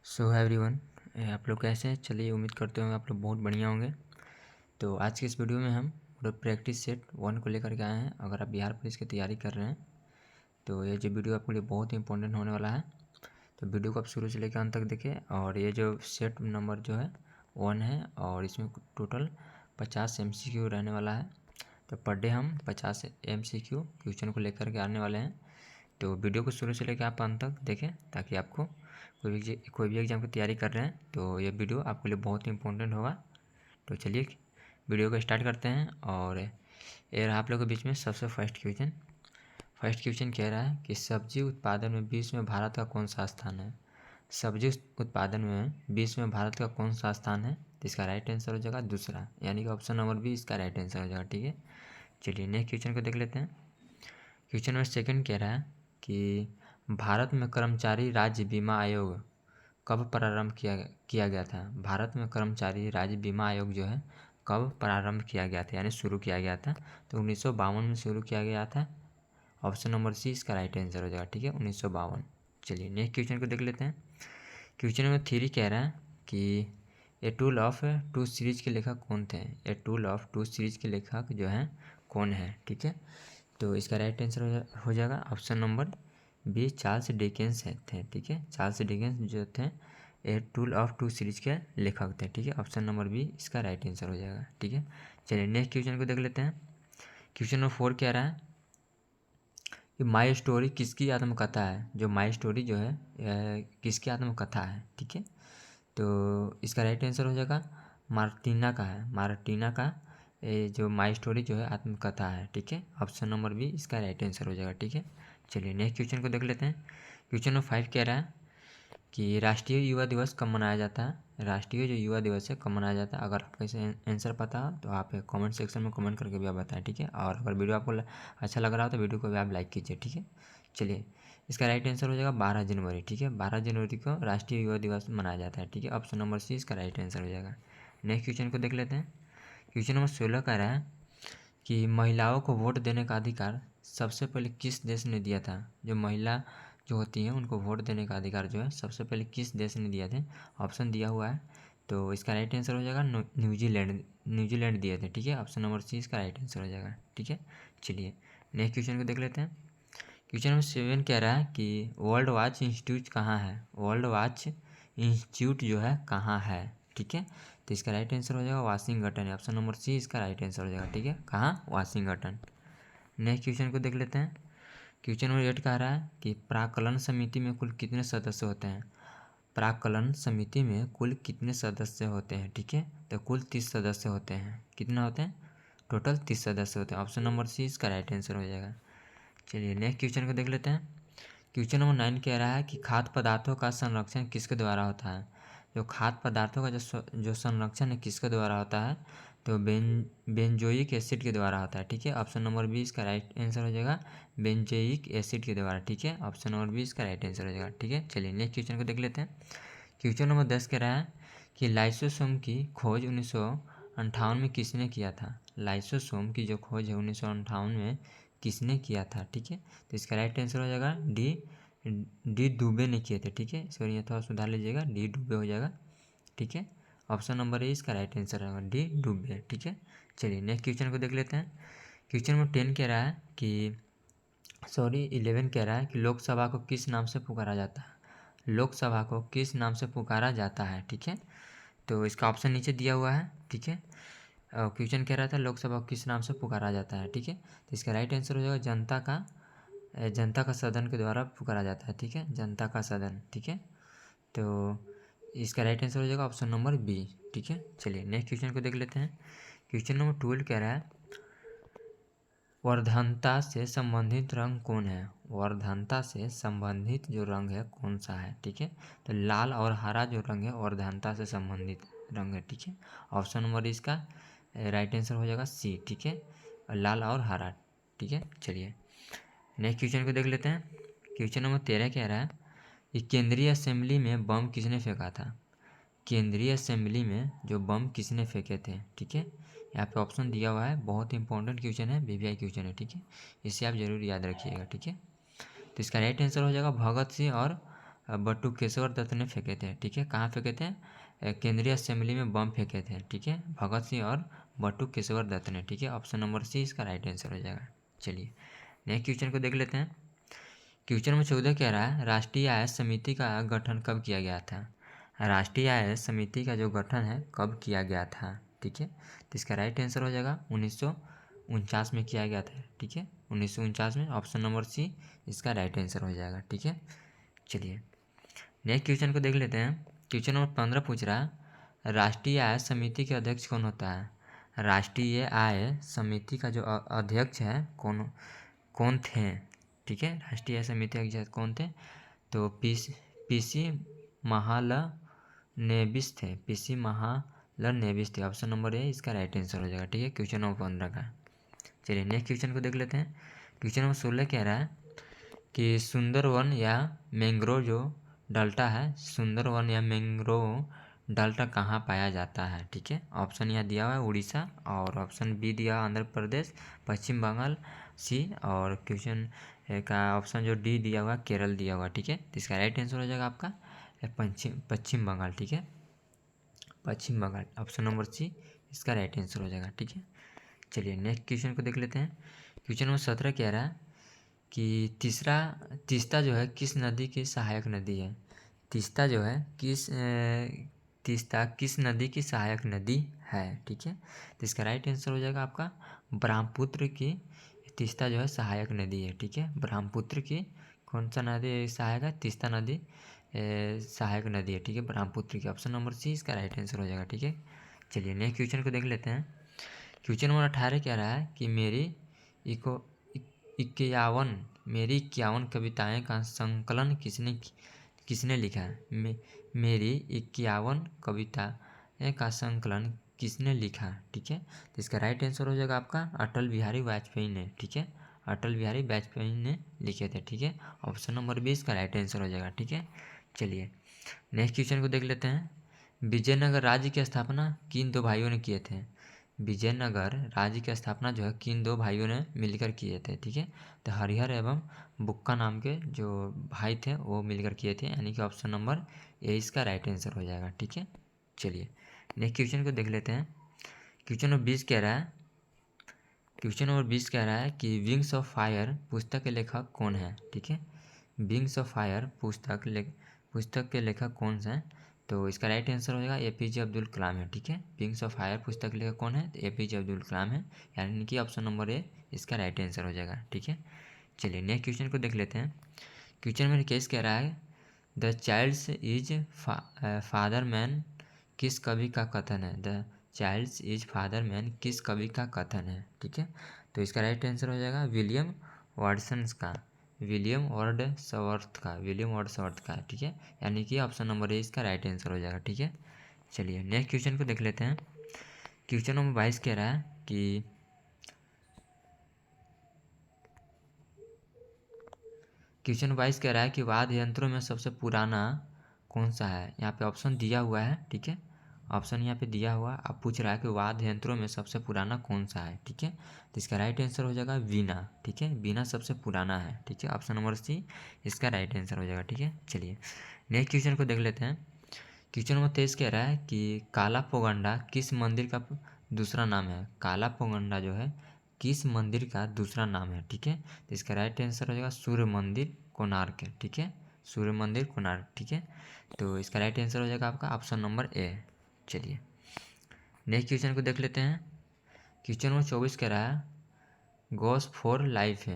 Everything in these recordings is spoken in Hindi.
सो एवरीवन, आप लोग कैसे हैं? चलिए, उम्मीद करते होंगे आप लोग बहुत बढ़िया होंगे। तो आज की इस वीडियो में हम प्रैक्टिस सेट 1 को लेकर के आए हैं। अगर आप बिहार पुलिस की तैयारी कर रहे हैं तो ये जो वीडियो आपके लिए बहुत ही इंपॉर्टेंट होने वाला है। तो वीडियो को आप शुरू से लेकर अंत तक देखें। और ये जो सेट नंबर जो है 1 है और इसमें टोटल 50 MCQ रहने वाला है। तो पर डे हम 50 MCQ क्वेश्चन को लेकर के आने वाले हैं। तो वीडियो को शुरू से लेकर आप अंत तक देखें ताकि आपको कोई भी एग्ज़ाम की तैयारी कर रहे हैं तो ये वीडियो आपके लिए बहुत ही इंपॉर्टेंट होगा। तो चलिए वीडियो को स्टार्ट करते हैं। और ये रहा आप लोगों के बीच में सबसे फर्स्ट क्वेश्चन कह रहा है कि सब्जी उत्पादन में विश्व में भारत का कौन सा स्थान है। सब्जी उत्पादन में विश्व में भारत का कौन सा स्थान है? तो इसका राइट आंसर हो जाएगा दूसरा, यानी कि ऑप्शन नंबर बी इसका राइट आंसर हो जाएगा। ठीक है, चलिए नेक्स्ट क्वेश्चन को देख लेते हैं। क्वेश्चन नंबर सेकंड कह रहा है कि भारत में कर्मचारी राज्य बीमा आयोग कब प्रारंभ किया गया था। भारत में कर्मचारी राज्य बीमा आयोग जो है कब प्रारंभ किया गया था, यानी शुरू किया गया था। तो 1952 में शुरू किया गया था। ऑप्शन नंबर सी इसका राइट आंसर हो जाएगा। ठीक है, 1952। चलिए नेक्स्ट क्वेश्चन को देख लेते हैं। क्वेश्चन नंबर 3 कह रहा है कि a tale of two cities के लेखक कौन थे। A tale of two cities के लेखक जो हैं कौन है? ठीक है, तो इसका राइट आंसर हो जाएगा option number B Charles Dickens थे। ठीक है, चार्ल्स डिकेंस जो थे a tale of two cities के लेखक थे। ठीक है, ऑप्शन नंबर बी इसका राइट आंसर हो जाएगा। ठीक है, चलिए नेक्स्ट क्वेश्चन को देख लेते हैं। क्वेश्चन नंबर 4 कह रहा है कि माई स्टोरी किसकी आत्मकथा है। जो माई स्टोरी जो है किसकी आत्मकथा है? ठीक है, तो इसका राइट आंसर हो जाएगा मार्टिना का है। मार्टिना का जो माई स्टोरी जो है आत्मकथा है। ठीक है, ऑप्शन नंबर बी इसका राइट आंसर हो जाएगा। ठीक है, चलिए नेक्स्ट क्वेश्चन को देख लेते हैं। क्वेश्चन नंबर 5 कह रहा है कि राष्ट्रीय युवा दिवस कब मनाया जाता है। राष्ट्रीय जो युवा दिवस है कब मनाया जाता है? अगर आपको इसे आंसर पता हो तो आप कमेंट सेक्शन में कमेंट करके भी आप बताएं। ठीक है, और अगर वीडियो आपको अच्छा लग रहा हो तो वीडियो को भी आप लाइक कीजिए। ठीक है, चलिए इसका राइट आंसर हो जाएगा 12 जनवरी। ठीक है, 12 जनवरी को राष्ट्रीय युवा दिवस मनाया जाता है। ठीक है, ऑप्शन नंबर सी इसका राइट आंसर हो जाएगा। नेक्स्ट क्वेश्चन को देख लेते हैं। क्वेश्चन नंबर 16 कह रहा है कि महिलाओं को वोट देने का अधिकार सबसे पहले किस देश ने दिया था। जो महिला जो होती हैं उनको वोट देने का अधिकार जो है सबसे पहले किस देश ने दिया थे? ऑप्शन दिया हुआ है, तो इसका राइट आंसर हो जाएगा न्यूजीलैंड दिए थे। ठीक है, ऑप्शन नंबर सी इसका राइट आंसर हो जाएगा। ठीक है, चलिए नेक्स्ट क्वेश्चन को देख लेते हैं। क्वेश्चन नंबर 7 कह रहा है कि वर्ल्ड वॉच इंस्टीट्यूट कहाँ है। वर्ल्ड वॉच इंस्टीट्यूट जो है कहाँ है? ठीक है, तो इसका राइट आंसर हो जाएगा वाशिंगटन। ऑप्शन नंबर सी इसका राइट आंसर हो जाएगा। ठीक है, कहाँ? वाशिंगटन। नेक्स्ट क्वेश्चन को देख लेते हैं। क्वेश्चन नंबर 8 कह रहा है कि प्राक्कलन समिति में कुल कितने सदस्य होते हैं। प्राक्कलन समिति में कुल कितने सदस्य होते हैं? ठीक है, तो कुल 30 सदस्य होते हैं। कितना होते हैं? टोटल 30 सदस्य होते हैं। ऑप्शन नंबर सी इसका राइट आंसर हो जाएगा। चलिए नेक्स्ट क्वेश्चन को देख लेते हैं। क्वेश्चन नंबर 9 कह रहा है कि खाद्य पदार्थों का संरक्षण किसके द्वारा होता है। जो खाद्य पदार्थों का जो संरक्षण है किसके द्वारा होता है? तो बेंजोइक एसिड के द्वारा होता है। ठीक है, ऑप्शन नंबर बी इसका राइट आंसर हो जाएगा बेंजोइक एसिड के द्वारा। ठीक है, ऑप्शन नंबर बी इसका राइट आंसर हो जाएगा। ठीक है, चलिए नेक्स्ट क्वेश्चन को देख लेते हैं। क्वेश्चन नंबर 10 कह रहा है कि लाइसोसोम की खोज 1958 में किसने किया था। लाइसोसोम की जो खोज है 1958 में किसने किया था? ठीक है, तो इसका राइट आंसर हो जाएगा डी दुबे ने किए थे। ठीक है, सॉरी ये थोड़ा सुधार लीजिएगा, डी दुबे हो जाएगा। ठीक है, ऑप्शन नंबर ए इसका राइट आंसर होगा डी दुबे। ठीक है, चलिए नेक्स्ट क्वेश्चन को देख लेते हैं। क्वेश्चन नंबर 10 कह रहा है कि 11 कह रहा है कि लोकसभा को किस नाम से पुकारा जाता है। लोकसभा को किस नाम से पुकारा जाता है? ठीक है, तो इसका ऑप्शन नीचे दिया हुआ है। ठीक है, क्वेश्चन कह रहा था लोकसभा को किस नाम से पुकारा जाता है। ठीक है, तो इसका राइट आंसर हो जाएगा जनता का सदन के द्वारा पुकारा जाता है। ठीक है, जनता का सदन। ठीक है, तो इसका राइट आंसर हो जाएगा ऑप्शन नंबर बी। ठीक है, चलिए नेक्स्ट क्वेश्चन को देख लेते हैं। क्वेश्चन नंबर 12 कह रहा है वर्धनता से संबंधित रंग कौन है। वर्धनता से संबंधित जो रंग है कौन सा है? ठीक है, तो लाल और हरा जो रंग है वर्धनता से संबंधित रंग है। ठीक है, ऑप्शन नंबर इसका राइट आंसर हो जाएगा सी। ठीक है, लाल और हरा। ठीक है, चलिए नेक्स्ट क्वेश्चन को देख लेते हैं। क्वेश्चन नंबर 13 कह रहा है कि केंद्रीय असेंबली में बम किसने फेंका था। केंद्रीय असेंबली में जो बम किसने फेंके थे? ठीक है, यहाँ पे ऑप्शन दिया हुआ है, बहुत इंपॉर्टेंट क्वेश्चन है, वीवीआई क्वेश्चन है। ठीक है, इसे आप जरूर याद रखिएगा। ठीक है, तो इसका राइट आंसर हो जाएगा भगत सिंह और बटुकेश्वर दत्त ने फेंके थे। ठीक है, कहाँ फेंके थे? केंद्रीय असेंबली में बम फेंके थे। ठीक है, भगत सिंह और बटुकेश्वर दत्त ने। ठीक है, ऑप्शन नंबर सी इसका राइट आंसर हो जाएगा। चलिए नेक्स्ट क्वेश्चन को देख लेते हैं। क्वेश्चन नंबर 14 कह रहा है राष्ट्रीय आय समिति का गठन कब किया गया था? राष्ट्रीय आय समिति का जो गठन है कब किया गया था? ठीक है, तो इसका राइट आंसर हो जाएगा 1949 में किया गया था। ठीक है, 1949 में, ऑप्शन नंबर सी इसका राइट आंसर हो जाएगा। ठीक है, चलिए नेक्स्ट क्वेश्चन को देख लेते हैं। क्वेश्चन नंबर 15 पूछ रहा है राष्ट्रीय आय समिति के अध्यक्ष कौन होता है? राष्ट्रीय आय समिति का जो अध्यक्ष है कौन थे? ठीक है, राष्ट्रीय आय समिति के अध्यक्ष कौन थे? तो पीसी महालनोबिस थे। पीसी महालनोबिस थे, ऑप्शन नंबर ए इसका राइट आंसर हो जाएगा। ठीक है, क्वेश्चन नंबर 15 का। चलिए नेक्स्ट क्वेश्चन को देख लेते हैं। क्वेश्चन नंबर 16 कह रहा है कि सुंदरवन या मैंग्रोव जो डाल्टा है, सुंदरवन या मैंग्रोव डाल्टा कहाँ पाया जाता है? ठीक है, ऑप्शन यहाँ दिया हुआ है उड़ीसा, और ऑप्शन बी दिया आंध्र प्रदेश, पश्चिम बंगाल, सी, और क्वेश्चन का ऑप्शन जो डी दिया हुआ केरल दिया हुआ। ठीक है, तो इसका राइट आंसर हो जाएगा आपका पश्चिम बंगाल। ठीक है, पश्चिम बंगाल, ऑप्शन नंबर सी इसका राइट आंसर हो जाएगा। ठीक है, चलिए नेक्स्ट क्वेश्चन को देख लेते हैं। क्वेश्चन नंबर 17 कह रहा है कि तीस्ता जो है किस नदी की सहायक नदी है? तीस्ता जो है तीस्ता किस नदी की सहायक नदी है? ठीक है, तो इसका राइट आंसर हो जाएगा आपका ब्रह्मपुत्र की। तीस्ता जो है सहायक नदी है। ठीक है, ब्रह्मपुत्र की कौन सा नदी सहायक है? तीस्ता नदी सहायक नदी है। ठीक है, ब्रह्मपुत्र की, ऑप्शन नंबर सी इसका राइट आंसर हो जाएगा। ठीक है, चलिए नेक्स्ट क्वेश्चन को देख लेते हैं। क्वेश्चन नंबर 18 कह रहा है कि मेरी 51 कविताएं का संकलन किसने लिखा है? मेरी 51 कविताएं का संकलन किसने लिखा? ठीक है, तो इसका राइट आंसर हो जाएगा आपका अटल बिहारी वाजपेयी ने। ठीक है, अटल बिहारी वाजपेयी ने लिखे थे। ठीक है, ऑप्शन नंबर 20 इसका राइट आंसर हो जाएगा। ठीक है, चलिए नेक्स्ट क्वेश्चन को देख लेते हैं। विजयनगर राज्य की स्थापना किन दो भाइयों ने किए थे? विजयनगर राज्य की स्थापना जो है किन दो भाइयों ने मिलकर किए थे? ठीक है, तो हरिहर एवं बुक्का नाम के जो भाई थे वो मिलकर किए थे, यानी कि ऑप्शन नंबर ए इसका राइट आंसर हो जाएगा। ठीक है, चलिए नेक्स्ट क्वेश्चन को देख लेते हैं। क्वेश्चन नंबर 20 कह रहा है कि विंग्स ऑफ फायर पुस्तक के लेखक कौन है? ठीक है, विंग्स ऑफ फायर पुस्तक के लेखक कौन से हैं? तो इसका राइट आंसर हो जाएगा एपीजे अब्दुल कलाम है। ठीक है, विंग्स ऑफ फायर पुस्तक के लेखक कौन है? तो एपीजे अब्दुल कलाम है, यानी कि ऑप्शन नंबर ए इसका राइट आंसर हो जाएगा। ठीक है, चलिए नेक्स्ट क्वेश्चन को देख लेते हैं। क्वेश्चन में केस कह रहा है the child's is father man किस कवि का कथन है? The child's is father man किस कवि का कथन है? ठीक है, तो इसका राइट आंसर हो जाएगा विलियम वर्ड्सवर्थ का। ठीक है, यानी कि ऑप्शन नंबर ए इसका राइट आंसर हो जाएगा। ठीक है, चलिए नेक्स्ट क्वेश्चन को देख लेते हैं। क्वेश्चन नंबर 22 कह रहा है कि वाद्य यंत्रों में सबसे पुराना कौन सा है? यहाँ पे ऑप्शन दिया हुआ है। ठीक है, ऑप्शन यहाँ पे दिया हुआ, अब पूछ रहा है कि वाद्य यंत्रों में सबसे पुराना कौन सा है? ठीक है, तो इसका राइट आंसर हो जाएगा वीणा। ठीक है, वीणा सबसे पुराना है। ठीक है, ऑप्शन नंबर सी इसका राइट आंसर हो जाएगा। ठीक है, चलिए नेक्स्ट क्वेश्चन को देख लेते हैं। क्वेश्चन नंबर 23 कह रहा है कि काला पोगंडा किस मंदिर का दूसरा नाम है? काला पोगंडा जो है किस मंदिर का दूसरा नाम है? ठीक है, तो इसका राइट आंसर हो जाएगा सूर्य मंदिर कोणार्क। ठीक है, सूर्य मंदिर कोणार्क। ठीक है, तो इसका राइट आंसर हो जाएगा आपका ऑप्शन नंबर ए। चलिए नेक्स्ट क्वेश्चन को देख लेते हैं। क्वेश्चन नंबर 24 कह रहा है गॉस फॉर लाइफ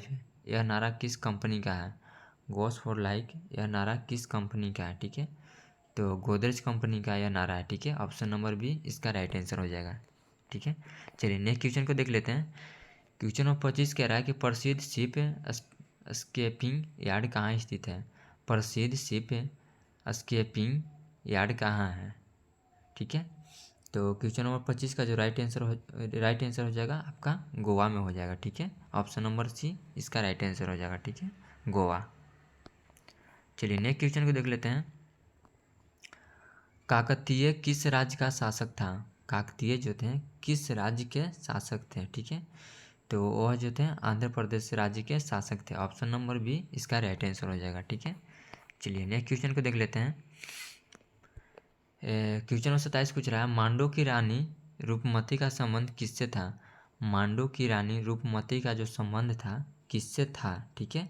है यह नारा किस कंपनी का है? गॉस फॉर लाइफ यह नारा किस कंपनी का है? ठीक है, तो गोदरेज कंपनी का यह नारा है। ठीक है, ऑप्शन नंबर बी इसका राइट आंसर हो जाएगा। ठीक है, चलिए नेक्स्ट क्वेश्चन को देख लेते हैं। क्वेश्चन नंबर 25 कह रहा है कि प्रसिद्ध शिप स्केपिंग यार्ड कहाँ स्थित है? प्रसिद्ध शिप स्केपिंग यार्ड कहाँ है? ठीक है, तो क्वेश्चन नंबर 25 का जो राइट आंसर हो जाएगा आपका गोवा में हो जाएगा। ठीक है, ऑप्शन नंबर सी इसका राइट आंसर हो जाएगा। ठीक है, गोवा। चलिए नेक्स्ट क्वेश्चन को देख लेते हैं। काकतीय किस राज्य का शासक था? काकतीय जो थे किस राज्य के शासक थे? ठीक है, तो वह जो थे आंध्र प्रदेश राज्य के शासक थे। ऑप्शन नंबर बी इसका राइट आंसर हो जाएगा। ठीक है, चलिए नेक्स्ट क्वेश्चन को देख लेते हैं। क्वेश्चन नंबर 27 पूछ रहा है, मांडू की रानी रूपमती का संबंध किससे था। मांडू की रानी रूपमती का जो संबंध था किससे था, ठीक है।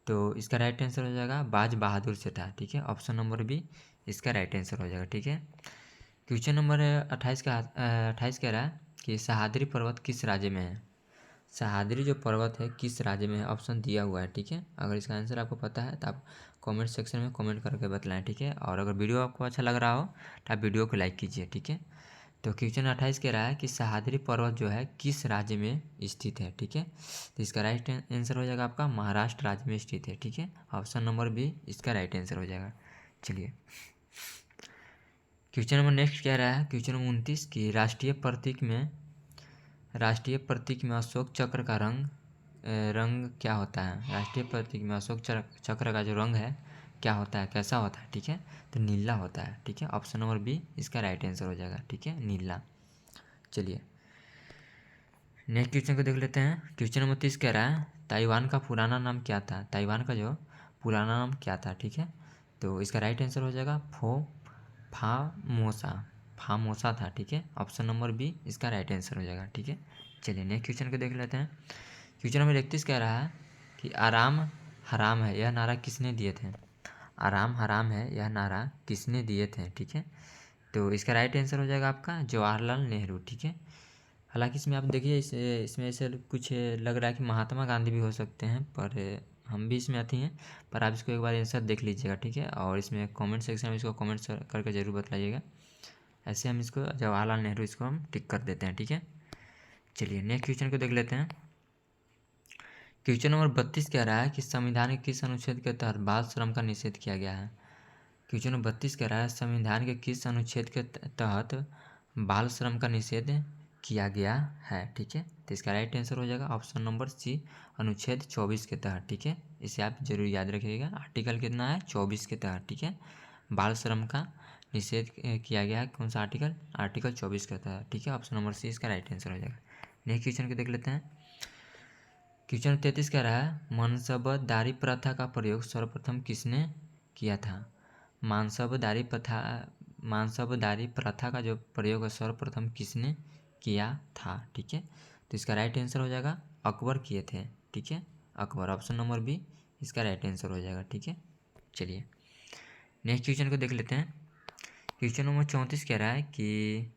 तो इसका राइट आंसर हो जाएगा बाज बहादुर से था, ठीक है। ऑप्शन नंबर बी इसका राइट आंसर हो जाएगा, ठीक है। क्वेश्चन नंबर 28 कह रहा है कि सह्याद्री पर्वत किस राज्य में है। सह्याद्री जो पर्वत है किस राज्य में है, ऑप्शन दिया हुआ है, ठीक है। अगर इसका आंसर आपको पता है तो आप कमेंट सेक्शन में कमेंट करके बतलाएं, ठीक है। और अगर वीडियो आपको अच्छा लग रहा हो तो आप वीडियो को लाइक कीजिए, ठीक है। तो क्वेश्चन 28 कह रहा है कि सह्याद्री पर्वत जो है किस राज्य में स्थित है, ठीक है। तो इसका राइट आंसर हो जाएगा आपका महाराष्ट्र राज्य में स्थित है, ठीक है। ऑप्शन नंबर बी इसका राइट आंसर हो जाएगा। चलिए क्वेश्चन नंबर नेक्स्ट कह रहा है, क्वेश्चन नंबर 29 की राष्ट्रीय प्रतीक में अशोक चक्र का रंग क्या होता है। राष्ट्रीय प्रतीक में अशोक चक्र का जो रंग है क्या होता है, कैसा होता है, ठीक है। तो नीला होता है, ठीक है। ऑप्शन नंबर बी इसका राइट आंसर हो जाएगा, ठीक है, नीला। चलिए नेक्स्ट क्वेश्चन को देख लेते हैं। क्वेश्चन नंबर 30 कह रहा है, ताइवान का पुराना नाम क्या था। ताइवान का जो पुराना नाम क्या था, ठीक है। तो इसका राइट आंसर हो जाएगा फामोसा था, ठीक है। ऑप्शन नंबर बी इसका राइट आंसर हो जाएगा, ठीक है। चलिए नेक्स्ट क्वेश्चन को देख लेते हैं। क्वेश्चन नंबर 31 कह रहा है कि आराम हराम है यह नारा किसने दिए थे। आराम हराम है यह नारा किसने दिए थे, ठीक है। तो इसका राइट आंसर हो जाएगा आपका जवाहरलाल नेहरू, ठीक है। हालांकि इसमें आप देखिए इसमें ऐसे कुछ लग रहा है कि महात्मा गांधी भी हो सकते हैं, पर हम भी इसमें आती हैं। पर आप इसको एक बार आंसर देख लीजिएगा, ठीक है। और इसमें कमेंट सेक्शन में इसको कमेंट करके ज़रूर बताइएगा। ऐसे हम इसको जवाहरलाल नेहरू इसको हम टिक कर देते हैं, ठीक है। चलिए नेक्स्ट क्वेश्चन को देख लेते हैं। क्वेश्चन नंबर 32 कह रहा है कि संविधान के किस अनुच्छेद के तहत बाल श्रम का निषेध किया गया है। क्वेश्चन नंबर 32 कह रहा है संविधान के किस अनुच्छेद के तहत बाल श्रम का निषेध किया गया है, ठीक है। तो इसका राइट आंसर हो जाएगा ऑप्शन नंबर सी अनुच्छेद 24 के तहत, ठीक है। इसे आप जरूर याद रखिएगा। आर्टिकल कितना है 24 के तहत, ठीक है। बाल श्रम का निषेध किया गया है, कौन सा आर्टिकल, आर्टिकल 24 के तहत, ठीक है। ऑप्शन नंबर सी इसका राइट आंसर हो जाएगा। नेक्स्ट क्वेश्चन को देख लेते हैं। क्वेश्चन 33 कह रहा है मानसबदारी प्रथा का प्रयोग सर्वप्रथम किसने किया था। मानसबदारी प्रथा का जो प्रयोग सर्वप्रथम किसने किया था, ठीक है। तो इसका राइट आंसर हो जाएगा अकबर किए थे, ठीक है। अकबर, ऑप्शन नंबर बी इसका राइट आंसर हो जाएगा, ठीक है। चलिए नेक्स्ट क्वेश्चन को देख लेते हैं। क्वेश्चन नंबर 34 कह रहा है कि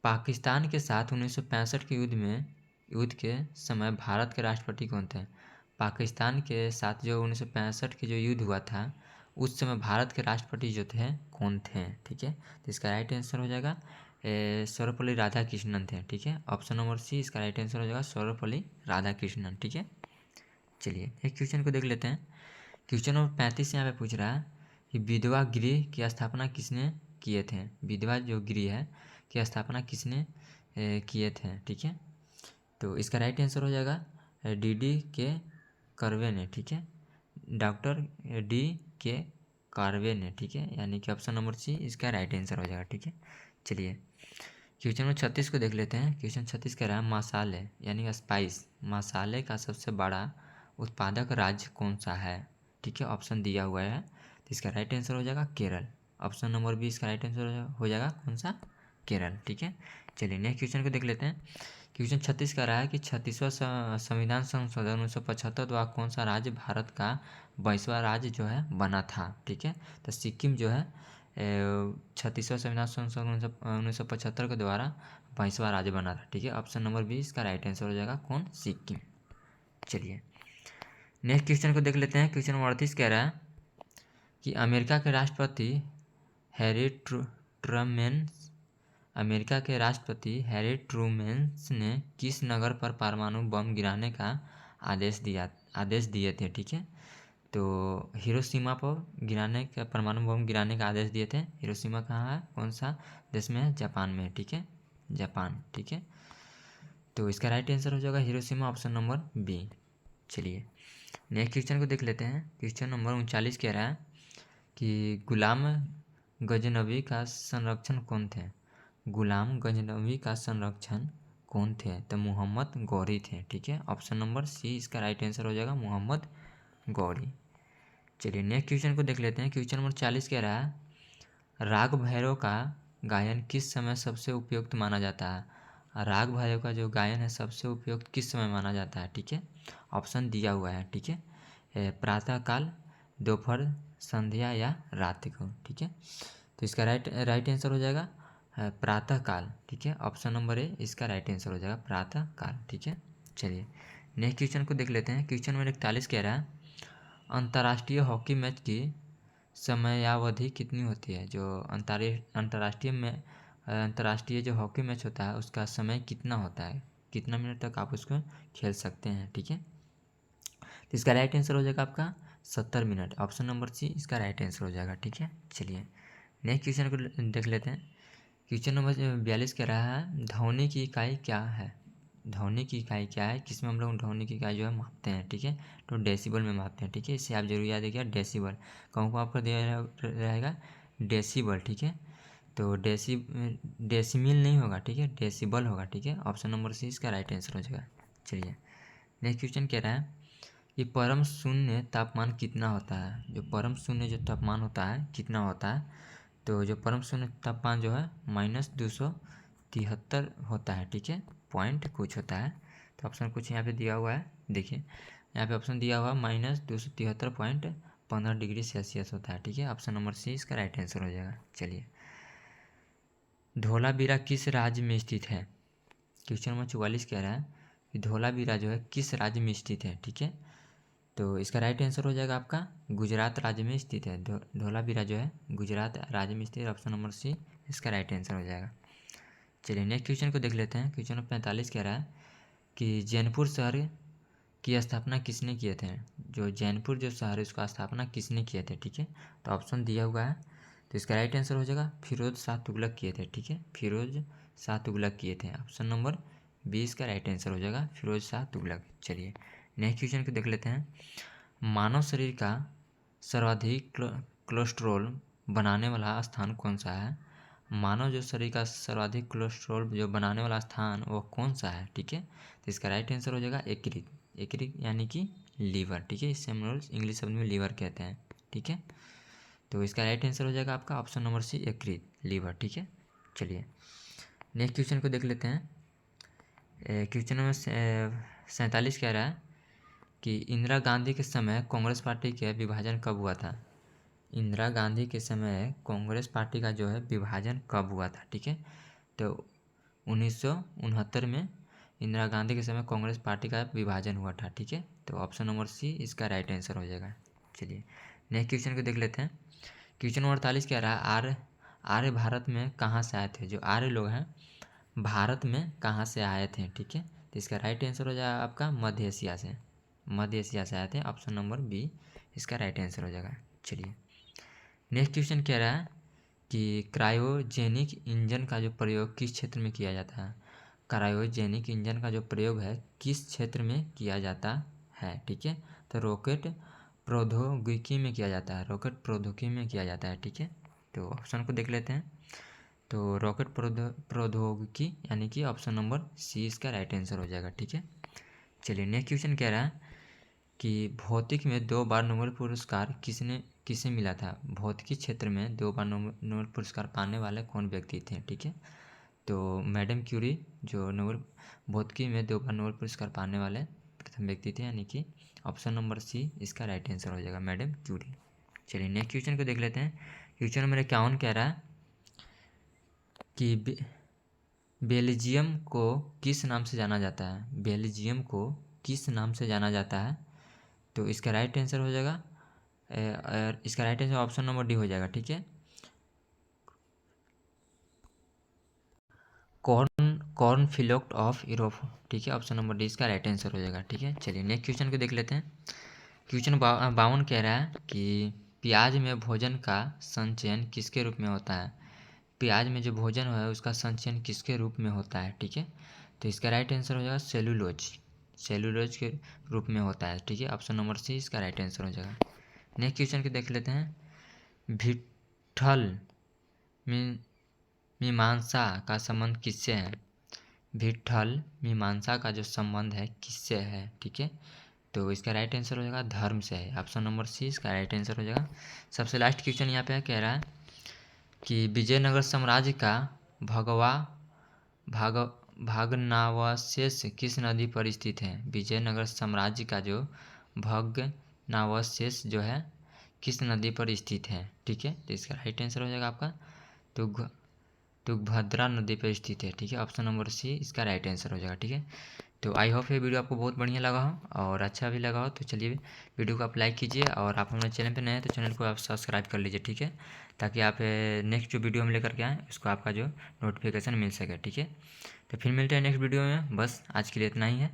पाकिस्तान के साथ 1965 के युद्ध के समय भारत के राष्ट्रपति कौन थे। पाकिस्तान के साथ जो 1965 के जो युद्ध हुआ था उस समय भारत के राष्ट्रपति जो थे कौन थे, ठीक है। तो इसका राइट आंसर हो जाएगा सर्वपल्ली राधाकृष्णन थे, ठीक है। ऑप्शन नंबर सी इसका राइट आंसर हो जाएगा सर्वपल्ली राधाकृष्णन, ठीक है। चलिए एक क्वेश्चन को देख लेते हैं। क्वेश्चन नंबर 35 यहाँ पे पूछ रहा है कि विधवा गृह की स्थापना किसने किए थे। विधवा जो गृह है की स्थापना किसने किए थे, ठीक है। तो इसका राइट आंसर हो जाएगा डी के कर्वे ने, ठीक है। डॉक्टर डी के कार्वे ने, ठीक है। यानी कि ऑप्शन नंबर सी इसका राइट आंसर हो जाएगा, ठीक है। चलिए क्वेश्चन नंबर 36 को देख लेते हैं। क्वेश्चन 36 कह रहा है मसाले यानी स्पाइस मसाले का सबसे बड़ा उत्पादक राज्य कौन सा है, ठीक है। ऑप्शन दिया हुआ है तो इसका राइट आंसर हो जाएगा केरल। ऑप्शन नंबर बी इसका राइट आंसर हो जाएगा कौन सा, केरल, ठीक है। चलिए नेक्स्ट क्वेश्चन को देख लेते हैं। क्वेश्चन 36 कह रहा है कि 36वां संविधान संशोधन 1975 द्वारा कौन सा राज्य भारत का 22वां राज्य जो है बना था, ठीक है। तो सिक्किम जो है 36वां संविधान संशोधन 1975 के द्वारा 22वां राज्य बना था, ठीक है। ऑप्शन नंबर बी इसका राइट आंसर हो जाएगा कौन, सिक्किम। चलिए नेक्स्ट क्वेश्चन को देख लेते हैं। क्वेश्चन नंबर 38 कह रहा है कि अमेरिका के राष्ट्रपति हैरी ट्रूमैन ने किस नगर पर परमाणु बम गिराने का आदेश दिए थे, ठीक है। तो हिरोशिमा पर परमाणु बम गिराने का आदेश दिए थे। हिरोशिमा कहाँ है, कौन सा देश में है, जापान में, ठीक है, जापान, ठीक है। तो इसका राइट आंसर हो जाएगा हिरोशिमा, ऑप्शन नंबर बी। चलिए नेक्स्ट क्वेश्चन को देख लेते हैं। क्वेश्चन नंबर 39 कह रहा है कि गुलाम गजनवी का संरक्षण कौन थे। गुलाम गजनवी का संरक्षण कौन थे, तो मोहम्मद गौरी थे, ठीक है। ऑप्शन नंबर सी इसका राइट आंसर हो जाएगा मोहम्मद गौरी। चलिए नेक्स्ट क्वेश्चन को देख लेते हैं। क्वेश्चन नंबर 40 कह रहा है, राग भैरव का गायन किस समय सबसे उपयुक्त माना जाता है। राग भैरव का जो गायन है सबसे उपयुक्त किस समय माना जाता है, ठीक है। ऑप्शन दिया हुआ है, ठीक है। प्रातःकाल, दोपहर, संध्या या रात को, ठीक है। तो इसका राइट आंसर हो जाएगा प्रातःकाल, ठीक है। ऑप्शन नंबर ए इसका राइट आंसर हो जाएगा प्रातःकाल, ठीक है। चलिए नेक्स्ट क्वेश्चन को देख लेते हैं। क्वेश्चन नंबर 41 कह रहा है, अंतर्राष्ट्रीय हॉकी मैच की समयावधि कितनी होती है। जो अंतर्राष्ट्रीय जो हॉकी मैच होता है उसका समय कितना होता है, कितना मिनट तक आप उसको खेल सकते हैं, ठीक है। तो इसका राइट आंसर हो जाएगा आपका 70 मिनट। ऑप्शन नंबर सी इसका राइट आंसर हो जाएगा, ठीक है। चलिए नेक्स्ट क्वेश्चन को देख लेते हैं। क्वेश्चन नंबर 42 कह रहा है, ध्वनि की इकाई क्या है। ध्वनि की इकाई क्या है, किसमें हम लोग ध्वनि की इकाई जो है मापते हैं, ठीक है। तो डेसिबल में मापते हैं, ठीक है। इसे आप जरूर याद रखिएगा, डेसिबल कहूँ को आपको दिया रहेगा डेसिबल, ठीक है। तो डेसिमिल नहीं होगा, ठीक है, डेसिबल होगा, ठीक है। ऑप्शन नंबर सी इसका राइट आंसर हो जाएगा। चलिए नेक्स्ट क्वेश्चन कह रहा है कि परम शून्य तापमान कितना होता है। जो परम शून्य जो तापमान होता है कितना होता है, तो जो परम शून्य तापमान जो है -273 होता है, ठीक है। पॉइंट कुछ होता है, तो ऑप्शन कुछ यहाँ पे दिया हुआ है, देखिए यहाँ पे ऑप्शन दिया हुआ -273.15 डिग्री सेल्सियस होता है, ठीक है। ऑप्शन नंबर सी इसका राइट आंसर हो जाएगा। चलिए धौलावीरा किस राज्य में स्थित है। क्वेश्चन नंबर 44 कह रहा है कि धौलावीरा जो है किस राज्य में स्थित है, ठीक है। तो इसका राइट आंसर हो जाएगा आपका गुजरात राज्य में स्थित है। धौलावीरा जो है गुजरात राज्य में स्थित है। ऑप्शन नंबर सी इसका राइट आंसर हो जाएगा। चलिए नेक्स्ट क्वेश्चन को देख लेते हैं। क्वेश्चन नंबर 45 कह रहा है कि जैनपुर शहर की स्थापना किसने किए थे। जो जैनपुर जो शहर है उसका स्थापना किसने किए थे, ठीक है। तो ऑप्शन दिया हुआ है, तो इसका राइट आंसर हो जाएगा फिरोज शाह तुगलक किए थे, ठीक है। फिरोज शाह तुगलक किए थे। ऑप्शन नंबर बी इसका राइट आंसर हो जाएगा फिरोज शाह तुगलक। चलिए नेक्स्ट क्वेश्चन को देख लेते हैं। मानव शरीर का सर्वाधिक कोलेस्ट्रॉल बनाने वाला स्थान कौन सा है। मानव जो शरीर का सर्वाधिक कोलेस्ट्रॉल जो बनाने वाला स्थान वो कौन सा है, ठीक है। तो इसका राइट आंसर हो जाएगा यकृत। यकृत यानी कि लीवर, ठीक है। इसे हम लोग इंग्लिश शब्द में लीवर कहते हैं, ठीक है। तो इसका राइट आंसर हो जाएगा आपका ऑप्शन नंबर सी यकृत, लीवर, ठीक है। चलिए नेक्स्ट क्वेश्चन को देख लेते हैं। क्वेश्चन नंबर 47 कह रहा है कि इंदिरा गांधी के समय कांग्रेस पार्टी के विभाजन कब हुआ था। इंदिरा गांधी के समय कांग्रेस पार्टी का जो है विभाजन कब हुआ था, ठीक है। तो 1969 में इंदिरा गांधी के समय कांग्रेस पार्टी का विभाजन हुआ था, ठीक है। तो ऑप्शन नंबर सी इसका राइट आंसर हो जाएगा। चलिए नेक्स्ट क्वेश्चन को देख लेते हैं। क्वेश्चन नंबर 48 कह रहा है, आर्य भारत में कहाँ से आए थे। जो आर्य लोग हैं भारत में कहाँ से आए थे, ठीक है। तो इसका राइट आंसर हो जाएगा आपका मध्य एशिया से। मध्य एशिया से आए थे। ऑप्शन नंबर बी इसका राइट आंसर हो जाएगा। चलिए नेक्स्ट क्वेश्चन कह रहा है कि क्रायोजेनिक इंजन का जो प्रयोग किस क्षेत्र में किया जाता है। क्रायोजेनिक इंजन का जो प्रयोग है किस क्षेत्र में किया जाता है, ठीक है। तो रॉकेट प्रौद्योगिकी में किया जाता है। रॉकेट प्रौद्योगिकी में किया जाता है, ठीक है। तो ऑप्शन को देख लेते हैं। तो रॉकेट प्रौद्योगिकी यानी कि ऑप्शन नंबर सी इसका राइट आंसर हो जाएगा, ठीक है। चलिए नेक्स्ट क्वेश्चन कह रहा है कि भौतिक में 2 बार नोबेल पुरस्कार किसे मिला था। भौतिकी क्षेत्र में 2 बार नोबेल पुरस्कार पाने वाले कौन व्यक्ति थे, ठीक है। तो मैडम क्यूरी जो नोबेल भौतिकी में 2 बार नोबेल पुरस्कार पाने वाले प्रथम व्यक्ति थे, यानी कि ऑप्शन नंबर सी इसका राइट आंसर हो जाएगा मैडम क्यूरी। चलिए नेक्स्ट क्वेश्चन को देख लेते हैं। क्वेश्चन नंबर 51 कह रहा है कि बेल्जियम को किस नाम से जाना जाता है। बेल्जियम को किस नाम से जाना जाता है। तो इसका राइट आंसर हो जाएगा इसका right answer option number D हो जाएगा, ठीक है। कॉर्नफिलेक्स ऑफ यूरोप, ठीक है। ऑप्शन नंबर डी इसका राइट आंसर हो जाएगा, ठीक है। चलिए नेक्स्ट क्वेश्चन को देख लेते हैं। क्वेश्चन 52 कह रहा है कि प्याज में भोजन का संचयन किसके रूप में होता है। प्याज में जो भोजन है उसका संचयन किसके रूप में होता है, ठीक है। तो इसका राइट आंसर हो जाएगा सेलुलोज। सेलुलोज के रूप में होता है, ठीक है। ऑप्शन नंबर सी इसका राइट आंसर हो जाएगा। नेक्स्ट क्वेश्चन को देख लेते हैं। विट्ठल मीमांसा का संबंध किससे है। विट्ठल मीमांसा का जो संबंध है किससे है, ठीक है। तो इसका राइट आंसर हो जाएगा धर्म से है, ऑप्शन नंबर सी इसका राइट आंसर हो जाएगा। सबसे लास्ट क्वेश्चन यहाँ पे कह रहा है कि विजयनगर साम्राज्य का भाग भग्नावशेष किस नदी पर स्थित है। विजयनगर साम्राज्य का जो भग्नावशेष जो है किस नदी पर स्थित है, ठीक है। तो इसका राइट आंसर हो जाएगा आपका तुंगभद्रा नदी पर स्थित है, ठीक है। ऑप्शन नंबर सी इसका राइट आंसर हो जाएगा, ठीक है। तो आई होप ये वीडियो आपको बहुत बढ़िया लगा हो और अच्छा भी लगा हो। तो चलिए वीडियो को आप लाइक कीजिए और आप हमारे चैनल पे नए हैं तो चैनल को आप सब्सक्राइब कर लीजिए, ठीक है, ताकि आप नेक्स्ट जो वीडियो हम लेकर के आएँ उसको आपका जो नोटिफिकेशन मिल सके, ठीक है। तो फिर मिलते हैं नेक्स्ट वीडियो में, बस आज के लिए इतना ही है।